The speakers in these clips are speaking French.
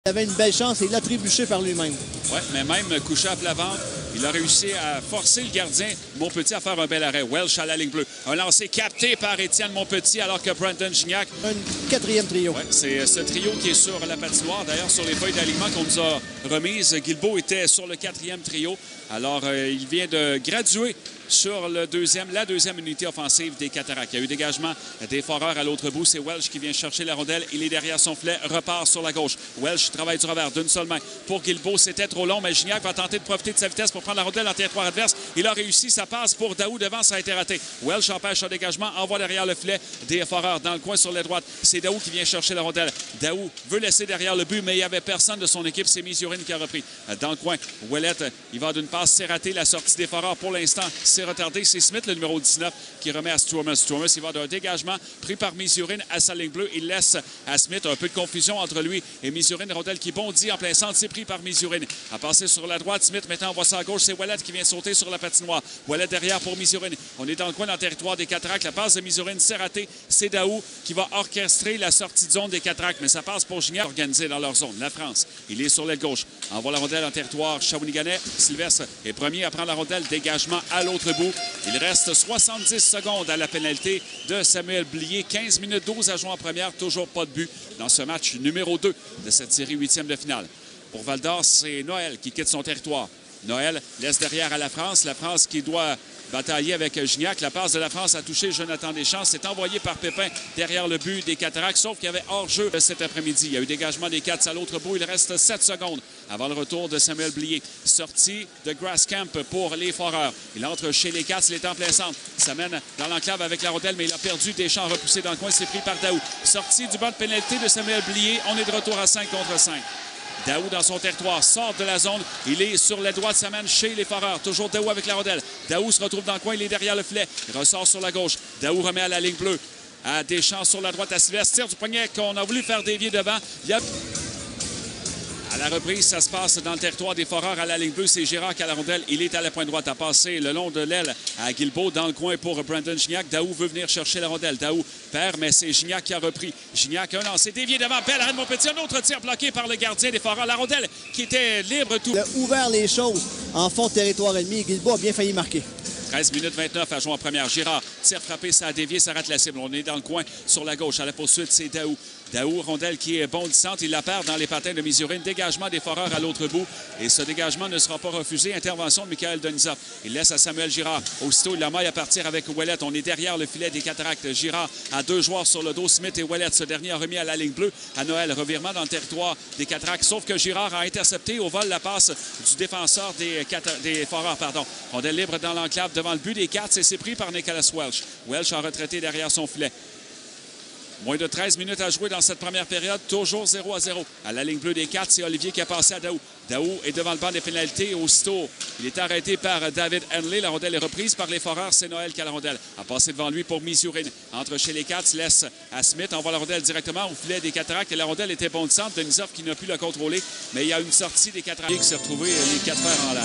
Il avait une belle chance et il l'a trébuché par lui-même. Oui, mais même couché à plat ventre, il a réussi à forcer le gardien Montpetit à faire un bel arrêt. Welsh à la ligne bleue. Un lancer capté par Étienne Montpetit alors que Brandon Gignac... Un quatrième trio. Oui, c'est ce trio qui est sur la patinoire. D'ailleurs, sur les feuilles d'alignement qu'on nous a remises, Guilbeault était sur le quatrième trio. Alors, il vient de graduer sur la deuxième unité offensive des Cataractes. Il y a eu dégagement des Foreurs à l'autre bout. C'est Welsh qui vient chercher la rondelle. Il est derrière son filet, repart sur la gauche. Welsh travaille du revers d'une seule main. Pour Guilbeault, c'était trop long, mais Gignac va tenter de profiter de sa vitesse pour prendre la rondelle en territoire adverse. Il a réussi, ça passe pour Daou devant, ça a été raté. Welsh empêche un dégagement, envoie derrière le filet des Foreurs dans le coin sur la droite. C'est Daou qui vient chercher la rondelle. Daou veut laisser derrière le but, mais il n'y avait personne de son équipe. C'est Misurine qui a repris. Dans le coin, Ouellette, il va d'une passe, c'est raté. La sortie des Foreurs pour l'instant, c'est retardé. C'est Smith, le numéro 19, qui remet à Sturmes. Sturmes, il va d'un dégagement pris par Misurine à sa ligne bleue. Il laisse à Smith un peu de confusion entre lui et Misurine. Rondelle qui bondit en plein centre, c'est pris par Misurine. À passer sur la droite, Smith maintenant envoie ça à gauche. C'est Ouellette qui vient sauter sur la patinoire. Ouellette derrière pour Misurine. On est dans le coin dans le territoire des Cataractes. La passe de Misurine, c'est raté. C'est Daou qui va orchestrer la sortie de zone des Cataractes. Mais ça passe pour Gignac organisé dans leur zone. La France, il est sur l'aile gauche. Envoie la rondelle en territoire Shawiniganais. Sylvestre est premier à prendre la rondelle. Dégagement à l'autre bout. Il reste 70 secondes à la pénalité de Samuel Blier. 15 minutes 12 à jouer en première. Toujours pas de but dans ce match numéro 2 de cette série huitième de finale. Pour Val-d'Or, c'est Noël qui quitte son territoire. Noël laisse derrière à la France. La France qui doit batailler avec Gignac. La passe de la France a touché Jonathan Deschamps. C'est envoyé par Pépin derrière le but des Cataractes, sauf qu'il y avait hors-jeu cet après-midi. Il y a eu dégagement des Cats à l'autre bout. Il reste 7 secondes avant le retour de Samuel Blier. Sortie de Grasscamp pour les Foreurs. Il entre chez les Cats. Il est en plein centre. Il s'amène dans l'enclave avec la rondelle, mais il a perdu. Deschamps repoussé dans le coin. C'est pris par Daou. Sortie du banc de pénalité de Samuel Blier. On est de retour à 5 contre 5. Daou dans son territoire, sort de la zone. Il est sur la droite, s'amène chez les Foreurs. Toujours Daou avec la rondelle. Daou se retrouve dans le coin, il est derrière le filet. Il ressort sur la gauche. Daou remet à la ligne bleue. À Deschamps sur la droite à Sylvestre. Tire du poignet qu'on a voulu faire dévier devant. À la reprise, ça se passe dans le territoire des Foreurs à la ligne bleue. C'est Girard qui a la rondelle. Il est à la pointe droite à passer le long de l'aile à Guilbeault dans le coin pour Brandon Gignac. Daou veut venir chercher la rondelle. Daou perd, mais c'est Gignac qui a repris. Gignac a un lancé dévié devant. Belle arrêt de Montpetit. Un autre tir bloqué par le gardien des Foreurs. La rondelle qui était libre tout. Il a ouvert les choses en fond de territoire ennemi. Guilbeault a bien failli marquer. 13 minutes 29 à jouer en première. Girard tire frappé, ça a dévié, ça rate la cible. On est dans le coin sur la gauche. À la poursuite, c'est Daou. Daou, rondelle qui est bondissante. Il la perd dans les patins de Misurine. Dégagement des Foreurs à l'autre bout. Et ce dégagement ne sera pas refusé. Intervention de Michael Denisov. Il laisse à Samuel Girard. Aussitôt, il la maille à partir avec Ouellette. On est derrière le filet des Cataractes. Girard a 2 joueurs sur le dos. Smith et Ouellette. Ce dernier a remis à la ligne bleue à Noël. Revirement dans le territoire des Cataractes. Sauf que Girard a intercepté au vol la passe du défenseur des Foreurs. Rondelle libre dans l'enclave devant le but des Cats. Et c'est pris par Nicholas Welsh. Welsh a retraité derrière son filet. Moins de 13 minutes à jouer dans cette première période. Toujours 0-0. À la ligne bleue des Cats, c'est Olivier qui a passé à Daou. Daou est devant le banc des pénalités. Aussitôt, il est arrêté par David Henley. La rondelle est reprise par les Foreurs. C'est Noël qui a la rondelle. A passé devant lui pour Misurine. Entre chez les Cats, laisse à Smith. Envoie la rondelle directement au filet des Cataractes. Et la rondelle était bondissante. Denisov qui n'a pu la contrôler. Mais il y a une sortie des Cataractes qui s'est retrouvé les 4 fers en l'air.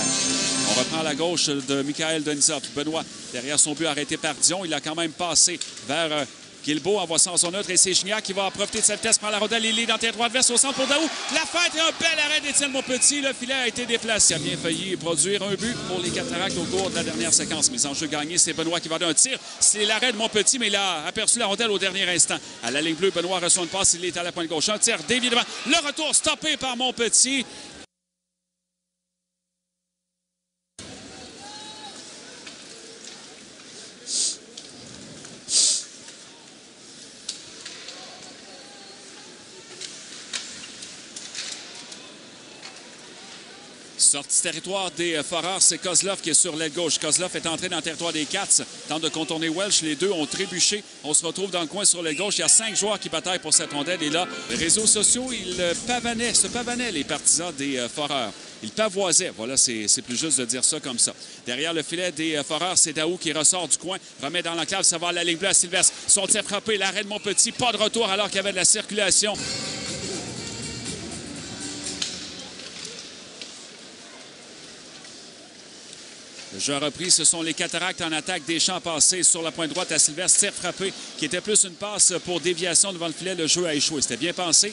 On reprend la gauche de Michael Denisov. Benoît, derrière son but, arrêté par Dion. Il a quand même passé vers Guilbeault envoie ça en son neutre et c'est Gignac qui va profiter de sa vitesse, prend la rondelle, il est dans le territoire adverse au centre pour Daou. La fête et un bel arrêt d'Étienne Montpetit. Le filet a été déplacé. Il a bien failli produire un but pour les Cataractes au cours de la dernière séquence. Mais en jeu gagné, c'est Benoît qui va donner un tir. C'est l'arrêt de Montpetit, mais il a aperçu la rondelle au dernier instant. À la ligne bleue, Benoît reçoit une passe, il est à la pointe gauche. Un tir dévié devant. Le retour stoppé par Montpetit. Sortie territoire des Foreurs, c'est Kozlov qui est sur l'aile gauche. Kozlov est entré dans le territoire des Cats, tente de contourner Welsh. Les deux ont trébuché. On se retrouve dans le coin sur l'aile gauche. Il y a 5 joueurs qui bataillent pour cette rondelle. Et là, les réseaux sociaux, ils se pavanaient les partisans des Foreurs. Ils pavoisaient. Voilà, c'est plus juste de dire ça comme ça. Derrière le filet des Foreurs, c'est Daou qui ressort du coin, remet dans l'enclave, ça va à la ligne bleue à Sylvestre. Son tir frappé, l'arrêt de Montpetit, pas de retour alors qu'il y avait de la circulation. Le jeu a repris, ce sont les Cataractes en attaque. Deschamps passé sur la pointe droite à Sylvestre. Tir frappé qui était plus une passe pour déviation devant le filet. Le jeu a échoué. C'était bien pensé.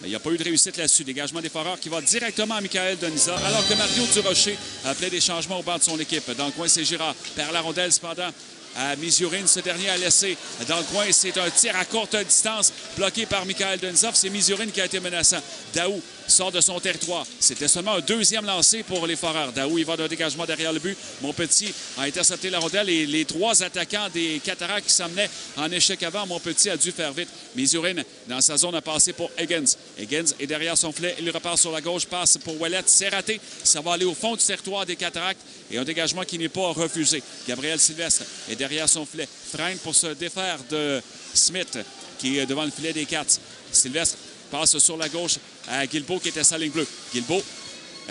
Mais il n'y a pas eu de réussite là-dessus. Dégagement des Foreurs qui va directement à Michael Denisov, alors que Mario Durocher appelait des changements au banc de son équipe. Dans le coin, c'est Girard. Perd la rondelle, cependant, à Misurine. Ce dernier a laissé dans le coin. C'est un tir à courte distance bloqué par Michael Denisov. C'est Misurine qui a été menaçant. Daou sort de son territoire. C'était seulement un deuxième lancé pour les Foreurs. Daou, il va d'un dégagement derrière le but. Montpetit a intercepté la rondelle et les trois attaquants des Cataractes qui s'emmenaient en échec avant. Montpetit a dû faire vite. Misurine, dans sa zone, a passé pour Higgins. Higgins est derrière son filet. Il repart sur la gauche. Passe pour Ouellet. C'est raté. Ça va aller au fond du territoire des Cataractes et un dégagement qui n'est pas refusé. Gabriel Sylvestre est derrière son filet. Freine pour se défaire de Smith qui est devant le filet des Cats. Sylvestre passe sur la gauche à Guilbeault qui était sa ligne bleue. Guilbeault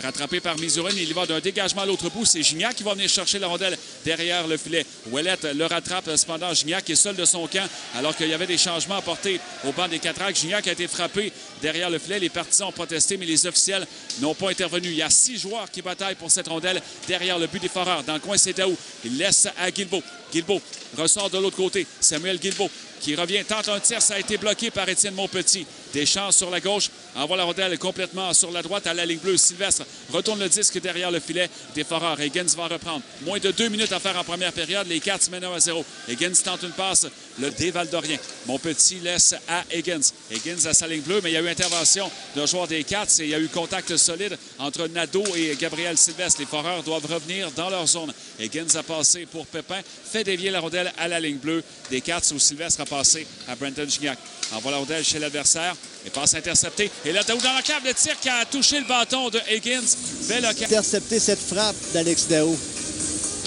rattrapé par Misurine. Il y va d'un dégagement à l'autre bout. C'est Gignac qui va venir chercher la rondelle derrière le filet. Ouellet le rattrape. Cependant, Gignac est seul de son camp alors qu'il y avait des changements apportés au banc des Cataractes. Gignac a été frappé derrière le filet. Les partisans ont protesté, mais les officiels n'ont pas intervenu. Il y a 6 joueurs qui bataillent pour cette rondelle derrière le but des Foreurs. Dans le coin, c'est Daou. Il laisse à Guilbeault. Guilbeault ressort de l'autre côté. Samuel Guilbeault qui revient, tente un tir. Ça a été bloqué par Étienne Montpetit. Deschamps sur la gauche, envoie la rondelle complètement sur la droite à la ligne bleue. Sylvestre retourne le disque derrière le filet des Foreurs. Higgins va reprendre. Moins de 2 minutes à faire en première période. Les Cats mènent 1-0. Higgins tente une passe. Le Desvaldoriens. Montpetit laisse à Higgins. Higgins à sa ligne bleue, mais il y a eu intervention d'un joueur des Cats et il y a eu contact solide entre Nadeau et Gabriel Sylvestre. Les Foreurs doivent revenir dans leur zone. Higgins a passé pour Pépin. Fait dévier la rondelle à la ligne bleue des Cats où Sylvestre a passé à Brenton Gignac. Envoie la rondelle chez l'adversaire. Et passe interceptée. Et là, Daou dans la cave de tir qui a touché le bâton de Higgins. Belle occasion. Intercepter cette frappe d'Alex Daou.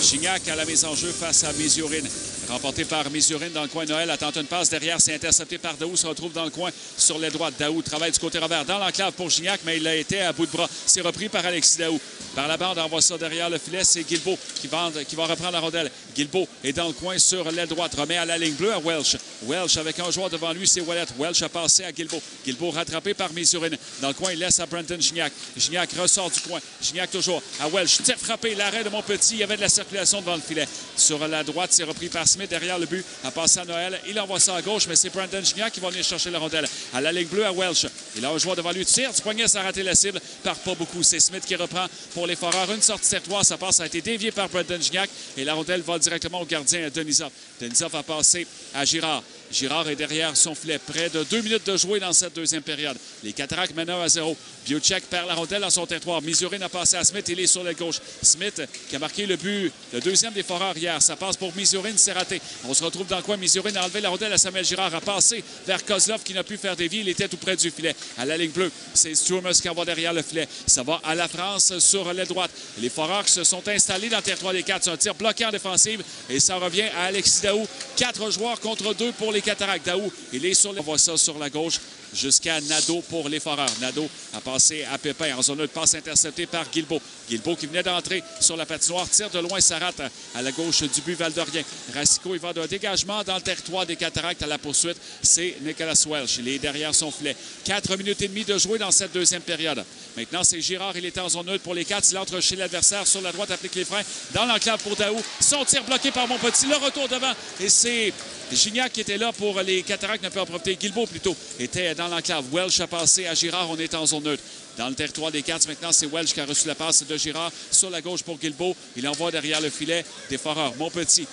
Gignac à la mise en jeu face à Misurine. Remporté par Misurine dans le coin. Noël attend une passe derrière. C'est intercepté par Daou. Se retrouve dans le coin sur les droites. Daou travaille du côté revers dans l'enclave pour Gignac, mais il a été à bout de bras. C'est repris par Alexis Daou. Par la bande, envoie ça derrière le filet. C'est Guilbeault qui va reprendre la rondelle. Guilbeault est dans le coin sur l'aile droite. Remet à la ligne bleue à Welsh. Welsh avec un joueur devant lui, c'est Ouellet. Welsh a passé à Guilbeault. Guilbeault rattrapé par Misurine. Dans le coin, il laisse à Brenton Gignac. Gignac ressort du coin. Gignac toujours à Welsh. Tire frappé. L'arrêt de Montpetit. Il y avait de la circulation devant le filet. Sur la droite, c'est repris par Smith derrière le but. A passé à Noël. Il envoie ça à gauche, mais c'est Brenton Gignac qui va venir chercher la rondelle. À la ligne bleue à Welsh. Il a un joueur devant lui. Tire du poignet, ça a raté la cible. Part pas beaucoup. C'est Smith qui reprend pour les Foreurs. Une sortie territoire. Ça passe a été dévié par Brenton Gignac et la rondelle va directement au gardien Denisov. Denisov a passé à Girard. Girard est derrière son filet. Près de 2 minutes de jouer dans cette deuxième période. Les Cataractes mènent 1-0. Biocek perd la rondelle dans son territoire. Misurine a passé à Smith. Il est sur la gauche. Smith qui a marqué le but, le deuxième des Foreurs hier. Ça passe pour Misurine. C'est raté. On se retrouve dans le coin. Misurine a enlevé la rondelle à Samuel Girard. A passé vers Kozlov qui n'a pu faire dévier. Il était tout près du filet. À la ligne bleue, c'est Sturmes qui envoie derrière le filet. Ça va à la France sur l'aile droite. Les Foreurs se sont installés dans le territoire des Cats. Un tir bloqué en défensive et ça revient à Alexis Daou. 4 joueurs contre 2 pour les Cataractes. Daou, il est sur le... On voit ça sur la gauche jusqu'à Nadeau pour les Foreurs. Nadeau a passé à Pépin en zone de passe interceptée par Guilbeault. Guilbeault qui venait d'entrer sur la patinoire, tire de loin, ça rate à la gauche du but Valdorien. Racicot, il va d'un dégagement dans le territoire des Cataractes à la poursuite. C'est Nicolas Welsh. Il est derrière son filet. 4 minutes et demie de jouer dans cette deuxième période. Maintenant, c'est Girard. Il est en zone neutre pour les Cats. Il entre chez l'adversaire sur la droite, applique les freins dans l'enclave pour Daou. Son tir bloqué par Montpetit. Le retour devant. Et c'est Gignac qui était là pour les Cataractes, ne peut en profiter. Guilbeault, plutôt, était dans l'enclave. Welsh a passé à Girard. On est en zone neutre. Dans le territoire des Cats, maintenant, c'est Welsh qui a reçu la passe de Girard sur la gauche pour Guilbeault. Il envoie derrière le filet des Foreurs. Montpetit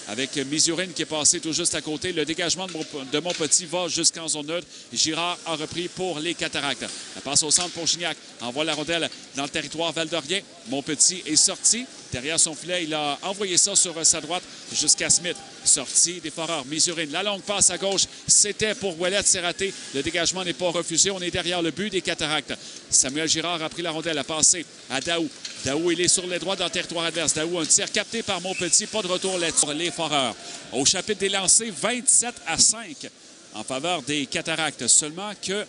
avec Misurine qui est passé tout juste à côté. Le dégagement de Montpetit va jusqu'en zone neutre. Girard a repris pour les Cataractes. La passe au centre pour Gignac. Envoie la rondelle dans le territoire valdorien. Montpetit est sorti. Derrière son filet, il a envoyé ça sur sa droite jusqu'à Smith. Sortie des Foreurs. Misurine. La longue passe à gauche. C'était pour Ouellet. C'est raté. Le dégagement n'est pas refusé. On est derrière le but des Cataractes. Samuel Girard a pris la rondelle. A passé à Daou. Daou, il est sur les droits dans le territoire adverse. Daou, un tir capté par Montpetit. Pas de retour là-dessus. Les Foreurs. Au chapitre des lancers, 27-5 en faveur des Cataractes. Seulement que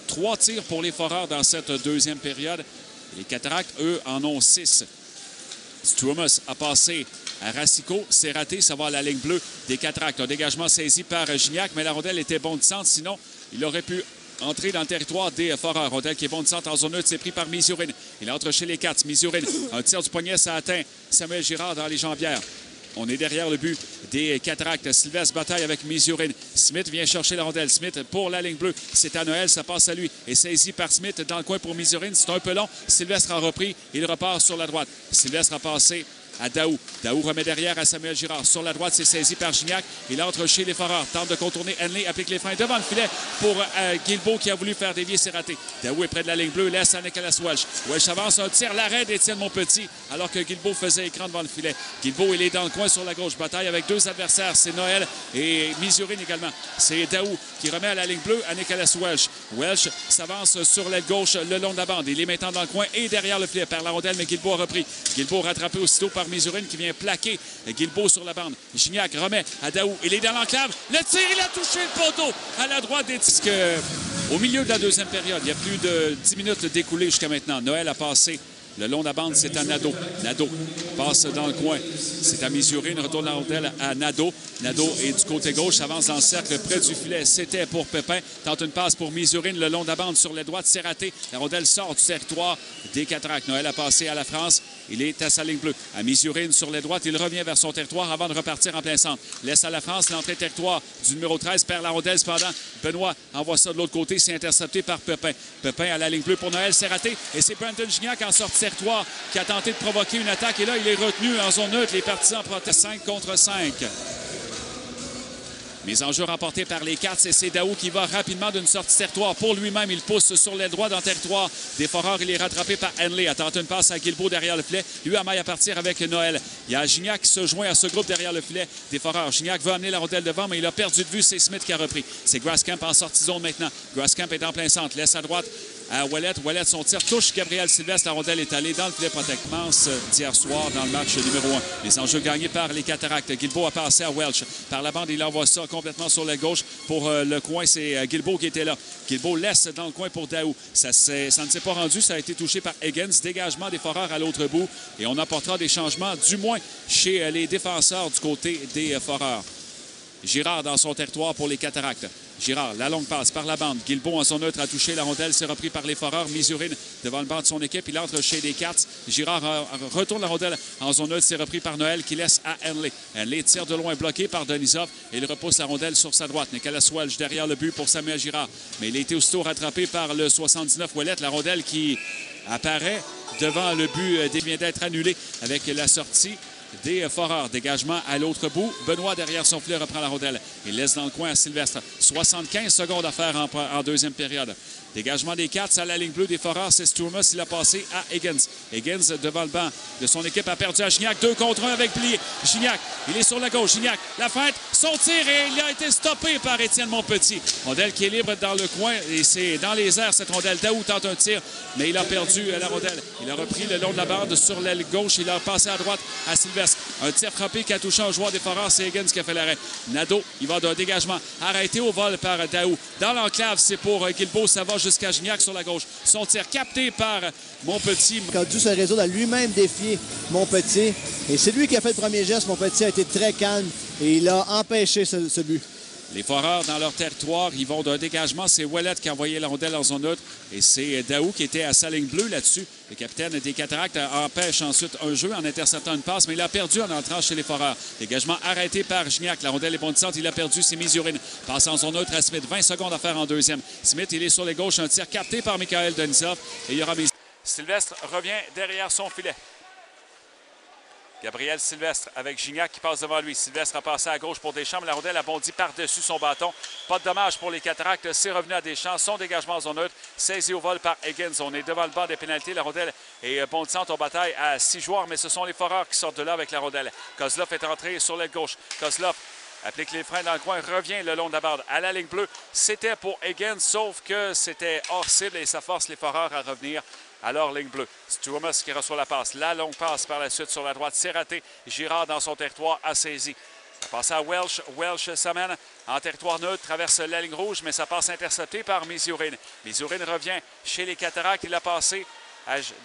3 tirs pour les Foreurs dans cette deuxième période. Les Cataractes, eux, en ont 6. Sturmes a passé à Racicot. C'est raté. Ça va à la ligne bleue des Cataractes. Un dégagement saisi par Gignac, mais la rondelle était bon de centre. Sinon, il aurait pu entrer dans le territoire des Foreurs. Rondelle qui est bon de centre en zone neutre. C'est pris par Misurine. Il entre chez les Cats. Misurine. Un tir du poignet, ça atteint Samuel Girard dans les jambières. On est derrière le but des Cataractes. Sylvestre bataille avec Mizurine. Smith vient chercher la rondelle. Smith pour la ligne bleue. C'est à Noël. Ça passe à lui. Et saisi par Smith dans le coin pour Mizurine. C'est un peu long. Sylvestre a repris. Il repart sur la droite. Sylvestre a passé à Daou. Daou remet derrière à Samuel Girard. Sur la droite, c'est saisi par Gignac. Il entre chez les Foreurs. Tente de contourner Henley. Applique les freins devant le filet pour Guilbeault qui a voulu faire dévier. C'est raté. Daou est près de la ligne bleue. Laisse à Nicolas Welch. Welch avance. Un tir. L'arrêt d'Étienne Montpetit alors que Guilbeault faisait écran devant le filet. Guilbeault, il est dans le coin sur la gauche. Bataille avec deux adversaires. C'est Noël et Mizurine également. C'est Daou qui remet à la ligne bleue à Nicolas Welch. Welch s'avance sur l'aile gauche le long de la bande. Il est maintenant dans le coin et derrière le filet par la rondelle, mais Guilbeault a repris. Guilbeault rattrapé aussitôt par Mizurine qui vient plaquer Guilbeault sur la bande. Gignac remet à Daou. Il est dans l'enclave. Le tir, il a touché le poteau à la droite des tisques. Au milieu de la deuxième période, il y a plus de 10 minutes découlées jusqu'à maintenant. Noël a passé le long de la bande, c'est à Nadeau. Nadeau passe dans le coin. C'est à Mizurine, retourne la rondelle à Nadeau. Nadeau est du côté gauche, avance dans le cercle près du filet. C'était pour Pépin. Tente une passe pour Mizurine le long de la bande sur la droite. C'est raté. La rondelle sort du territoire des Cataractes. Noël a passé à la France. Il est à sa ligne bleue. À Mizurine sur la droite. Il revient vers son territoire avant de repartir en plein centre. Laisse à la France l'entrée territoire du numéro 13. Perd la rondelle cependant. Benoît envoie ça de l'autre côté. C'est intercepté par Pépin. Pépin à la ligne bleue pour Noël. C'est raté. Et c'est Brandon Gignac en sortie territoire qui a tenté de provoquer une attaque. Et là, il est retenu en zone neutre. Les partisans protestent 5 contre 5. Mise en jeu remportée par les Cats et c'est Daou qui va rapidement d'une sortie territoire. Pour lui-même, il pousse sur l'aile droite dans le territoire des Foreurs. Il est rattrapé par Henley. A tenté une passe à Guilbeault derrière le filet. Lui a maille à partir avec Noël. Il y a Gignac qui se joint à ce groupe derrière le filet des Foreurs. Gignac veut amener la rondelle devant, mais il a perdu de vue. C'est Smith qui a repris. C'est Grascamp en sortie zone maintenant. Grascamp est en plein centre. Laisse à droite à Ouellet. Ouellet, son tir touche Gabriel Sylvestre. La rondelle est allée dans le filet protectement d'hier soir dans le match numéro 1. Les enjeux gagnés par les Cataractes. Guilbeault a passé à Welch. Par la bande, il envoie ça complètement sur la gauche. Pour le coin, c'est Guilbeault qui était là. Guilbeault laisse dans le coin pour Daou. Ça ne s'est pas rendu. Ça a été touché par Higgins. Dégagement des Foreurs à l'autre bout. Et on apportera des changements, du moins chez les défenseurs du côté des Foreurs. Girard dans son territoire pour les Cataractes. Girard, la longue passe par la bande. Guilbeault en son neutre a touché la rondelle. C'est repris par les Foreurs. Mizurine devant le banc de son équipe. Il entre chez les Cats. Girard retourne la rondelle en zone neutre. C'est repris par Noël qui laisse à Henley. Henley tire de loin bloqué par Denisov. Et il repousse la rondelle sur sa droite. Nicolas Welch derrière le but pour Samuel Girard. Mais il a été aussitôt rattrapé par le 79 Ouellet. La rondelle qui apparaît devant le but vient d'être annulée avec la sortie des Foreurs. Dégagement à l'autre bout. Benoît, derrière son filet, reprend la rondelle. Il laisse dans le coin à Sylvestre. 75 secondes à faire en deuxième période. Dégagement des Cats à la ligne bleue des Foreurs. C'est Sturmus. Il a passé à Higgins. Higgins, devant le banc de son équipe, a perdu à Gignac. 2 contre 1 avec Blier. Gignac, il est sur la gauche. Gignac, la feinte, son tir et il a été stoppé par Étienne Montpetit. Rondelle qui est libre dans le coin et c'est dans les airs cette rondelle. Daou tente un tir, mais il a perdu la rondelle. Il a repris le long de la bande sur l'aile gauche. Il a passé à droite à Sylvestre. Un tir frappé qui a touché un joueur des Foreurs. C'est Higgins qui a fait l'arrêt. Nadeau, il va d'un dégagement arrêté au vol par Daou. Dans l'enclave, c'est pour Guilbeault. Ça va jusqu'à Gignac sur la gauche. Son tir capté par Montpetit. Il a dû se résoudre à lui-même défier Montpetit. Et c'est lui qui a fait le premier geste. Montpetit a été très calme et il a empêché ce but. Les Foreurs, dans leur territoire, ils vont d'un dégagement. C'est Ouellet qui a envoyé la rondelle en zone neutre. Et c'est Daou qui était à sa ligne bleue là-dessus. Le capitaine des Cataractes empêche ensuite un jeu en interceptant une passe, mais il a perdu en entrant chez les Foreurs. Dégagement arrêté par Gignac. La rondelle est bondissante. Il a perdu, c'est Mizurine. Passe en zone neutre à Smith. 20 secondes à faire en deuxième. Smith, il est sur les gauches. Un tir capté par Michael Denisov. Et il y aura Sylvestre revient derrière son filet. Gabriel Sylvestre avec Gignac qui passe devant lui. Sylvestre a passé à gauche pour Deschamps, mais la rondelle a bondi par-dessus son bâton. Pas de dommage pour les Cataractes. C'est revenu à Deschamps. Son dégagement en zone neutre, saisi au vol par Higgins. On est devant le banc des pénalités. La rondelle est bondissante. On bataille à 6 joueurs, mais ce sont les Foreurs qui sortent de là avec la rondelle. Kozlov est entré sur l'aile gauche. Kozlov applique les freins dans le coin, revient le long de la bande à la ligne bleue. C'était pour Higgins, sauf que c'était hors cible et ça force les Foreurs à revenir. Alors, ligne bleue. Sturmus qui reçoit la passe. La longue passe par la suite sur la droite. C'est raté. Girard dans son territoire a saisi. Ça passe à Welch. Welch s'amène en territoire neutre, traverse la ligne rouge, mais ça passe intercepté par Mizurine. Mizurine revient chez les Cataractes. Il a passé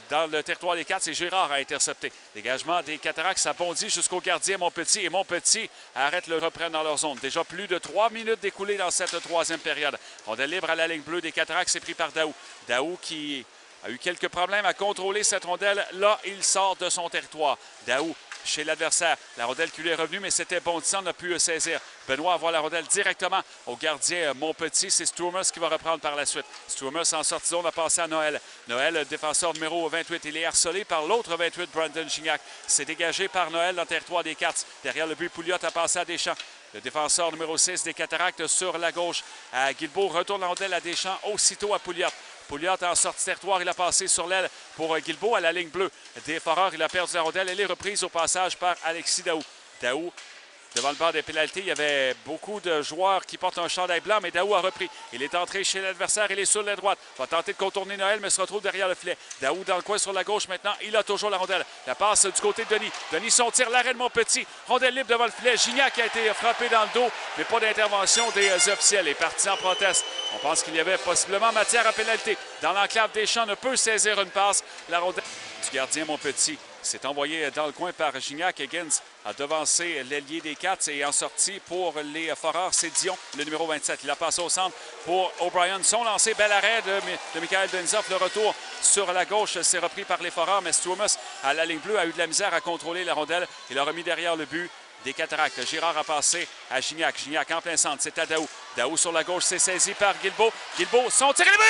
dans le territoire des Cats et Girard a intercepté. Dégagement des Cataractes, ça bondit jusqu'au gardien Montpetit et Montpetit arrête le reprendre dans leur zone. Déjà plus de 3 minutes découlées dans cette troisième période. Rondelle libre à la ligne bleue des Cataractes, c'est pris par Daou. Daou qui a eu quelques problèmes à contrôler cette rondelle. Là, il sort de son territoire. Daou chez l'adversaire. La rondelle qui lui est revenue, mais c'était bondissant, on a pu saisir. Benoît envoie la rondelle directement au gardien Montpetit. C'est Sturmers qui va reprendre par la suite. Sturmers en sortie zone a passé à Noël. Noël, défenseur numéro 28. Il est harcelé par l'autre 28, Brandon Gignac. C'est dégagé par Noël dans le territoire des Cats. Derrière le but, Pouliot a passé à Deschamps. Le défenseur numéro 6 des Cataractes sur la gauche. À Guilbeault, retourne la rondelle à Deschamps, aussitôt à Pouliot. Pouliot en sortie territoire, il a passé sur l'aile pour Guilbeault à la ligne bleue. Des Foreurs, il a perdu la rondelle. Elle est reprise au passage par Alexis Daou. Daou, devant le bord des pénalités, il y avait beaucoup de joueurs qui portent un chandail blanc, mais Daou a repris. Il est entré chez l'adversaire, il est sur la droite. Va tenter de contourner Noël, mais se retrouve derrière le filet. Daou dans le coin sur la gauche maintenant, il a toujours la rondelle. La passe du côté de Denis. Denis, son tir, l'arrêt de Montpetit. Rondelle libre devant le filet. Gignac a été frappé dans le dos, mais pas d'intervention des officiels. Il est parti en proteste. On pense qu'il y avait possiblement matière à pénalité. Dans l'enclave, Deschamps ne peut saisir une passe. La rondelle du gardien Montpetit s'est envoyé dans le coin par Gignac. Higgins a devancé l'ailier des Cats et en sortie pour les Foreurs, c'est Dion, le numéro 27. Il a passé au centre pour O'Brien. Son lancé, bel arrêt de Michael Denisov. Le retour sur la gauche, c'est repris par les Foreurs, mais Sturmers à la ligne bleue a eu de la misère à contrôler la rondelle. Il a remis derrière le but des Cataractes. Girard a passé à Gignac. Gignac en plein centre, c'est à Daou. Daou sur la gauche, c'est saisi par Guilbeault. Guilbeault, son tir et le but!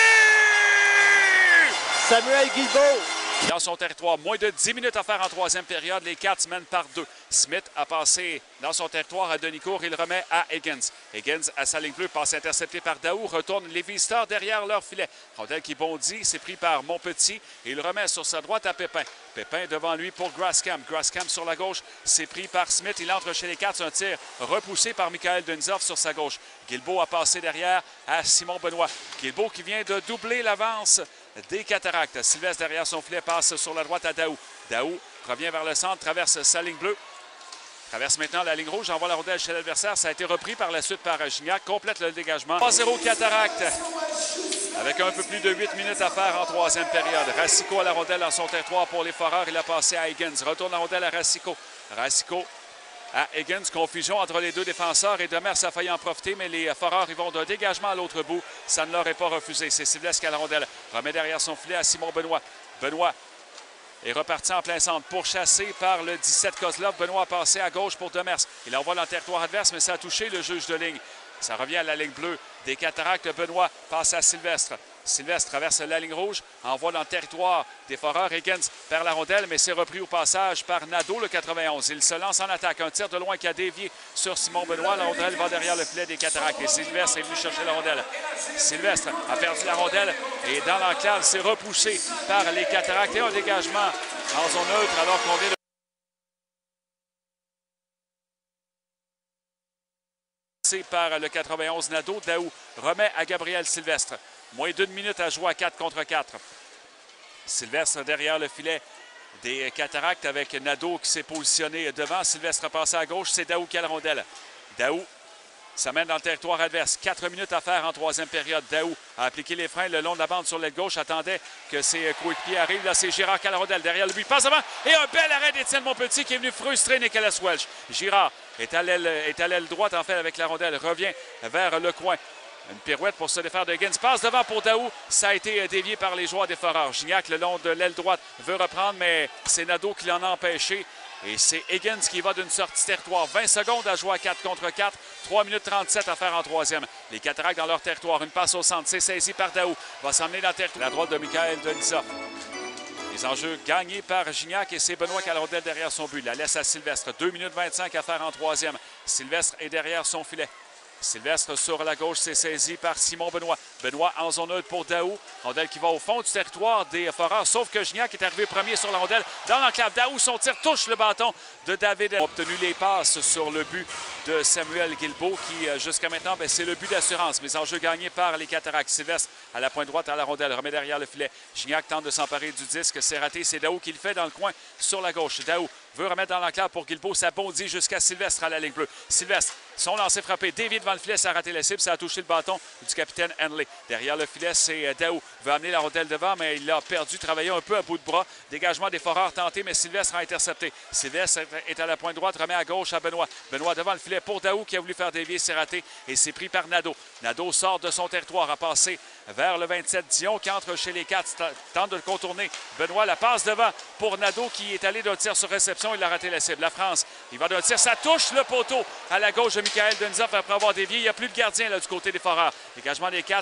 Samuel Guilbeault. Dans son territoire, moins de 10 minutes à faire en troisième période. Les Cats mènent par 2. Smith a passé dans son territoire à Denicourt. Il remet à Higgins. Higgins à sa ligne bleue, passe intercepté par Daou. Retourne les visiteurs derrière leur filet. Rondelle qui bondit, c'est pris par Montpetit. Et il remet sur sa droite à Pépin. Pépin devant lui pour Grascam. Grascam sur la gauche, c'est pris par Smith. Il entre chez les Cats. Un tir repoussé par Michael Denisov sur sa gauche. Guilbeault a passé derrière à Simon Benoît. Guilbeault qui vient de doubler l'avance des Cataractes. Sylvestre derrière son filet passe sur la droite à Daou. Daou revient vers le centre, traverse sa ligne bleue. Traverse maintenant la ligne rouge, envoie la rondelle chez l'adversaire. Ça a été repris par la suite par Gignac. Complète le dégagement. 3-0 Cataractes. Avec un peu plus de 8 minutes à faire en troisième période. Racicot à la rondelle dans son territoire pour les Foreurs. Il a passé à Higgins. Retourne la rondelle à Racicot. Racicot à Higgins. Confusion entre les deux défenseurs. Et Demers a failli en profiter, mais les Foreurs ils vont d'un dégagement à l'autre bout. Ça ne leur est pas refusé. C'est Sylvestre qui a la rondelle. Remet derrière son filet à Simon Benoît. Benoît est reparti en plein centre, pourchassé par le 17 Kozlov. Benoît a passé à gauche pour Demers. Il envoie dans le territoire adverse, mais ça a touché le juge de ligne. Ça revient à la ligne bleue des Cataractes. Benoît passe à Sylvestre. Sylvestre traverse la ligne rouge, envoie dans le territoire des Foreurs. Higgins perd la rondelle, mais c'est repris au passage par Nadeau, le 91. Il se lance en attaque. Un tir de loin qui a dévié sur Simon Benoît. La rondelle va derrière le filet des Cataractes. Et Sylvestre est venu chercher la rondelle. Sylvestre a perdu la rondelle et dans l'enclave, c'est repoussé par les Cataractes. Et un dégagement en zone neutre alors qu'on vient de par le 91 Nadeau. Daou remet à Gabriel Sylvestre. Moins d'une minute à jouer à 4 contre 4. Sylvestre derrière le filet des Cataractes avec Nadeau qui s'est positionné devant. Sylvestre a passé à gauche. C'est Daou qui a la rondelle. Daou s'amène dans le territoire adverse. 4 minutes à faire en troisième période. Daou a appliqué les freins le long de la bande sur l'aile gauche. Attendait que ses coéquipiers arrivent. Là, c'est Girard qui a la rondelle. Derrière le but, passe avant. Et un bel arrêt d'Étienne Montpetit qui est venu frustrer Nicolas Welch. Girard est à l'aile droite, en fait, avec la rondelle. Revient vers le coin. Une pirouette pour se défaire de Higgins. Passe devant pour Daou. Ça a été dévié par les joueurs des Foreurs. Gignac, le long de l'aile droite, veut reprendre, mais c'est Nadeau qui l'en a empêché. Et c'est Higgins qui va d'une sortie territoire. 20 secondes à jouer à 4 contre 4. 3 minutes 37 à faire en troisième. Les Cataractes dans leur territoire. Une passe au centre. C'est saisi par Daou. Va s'emmener dans le territoire. La droite de Michael Denisov. Les enjeux gagnés par Gignac et c'est Benoît qui a la rondelle derrière son but. La laisse à Sylvestre. 2 minutes 25 à faire en troisième. Sylvestre est derrière son filet. Sylvestre sur la gauche, c'est saisi par Simon Benoît. Benoît en zone neutre pour Daou. Rondelle qui va au fond du territoire des Foreurs, sauf que Gignac est arrivé premier sur la rondelle dans l'enclave. Daou, son tir touche le bâton de David. A obtenu les passes sur le but de Samuel Guilbeault qui, jusqu'à maintenant, c'est le but d'assurance. Mais en jeu gagné par les Cataractes. Sylvestre à la pointe droite à la rondelle, remet derrière le filet. Gignac tente de s'emparer du disque, c'est raté. C'est Daou qui le fait dans le coin sur la gauche. Daou veut remettre dans l'enclave pour Guilbeault. Ça bondit jusqu'à Sylvestre à la ligne bleue. Sylvestre Son lancé frappé, dévié devant le filet, ça a raté la cible, ça a touché le bâton du capitaine Henley. Derrière le filet, c'est Daou. Il veut amener la rondelle devant, mais il a perdu, travaillé un peu à bout de bras. Dégagement des Foreurs tenté, mais Sylvestre a intercepté. Sylvestre est à la pointe droite, remet à gauche à Benoît. Benoît devant le filet pour Daou qui a voulu faire dévier, c'est raté et c'est pris par Nadeau. Nadeau sort de son territoire, a passé vers le 27. Dion qui entre chez les Cats, tente de le contourner. Benoît la passe devant pour Nadeau qui est allé d'un tir sur réception, il a raté la cible. La France, il va d'un tir, ça touche le poteau à la gauche de Michael Dunshoff après avoir dévié. Il n'y a plus de gardien là, du côté des Foreurs. Dégagement des Cats.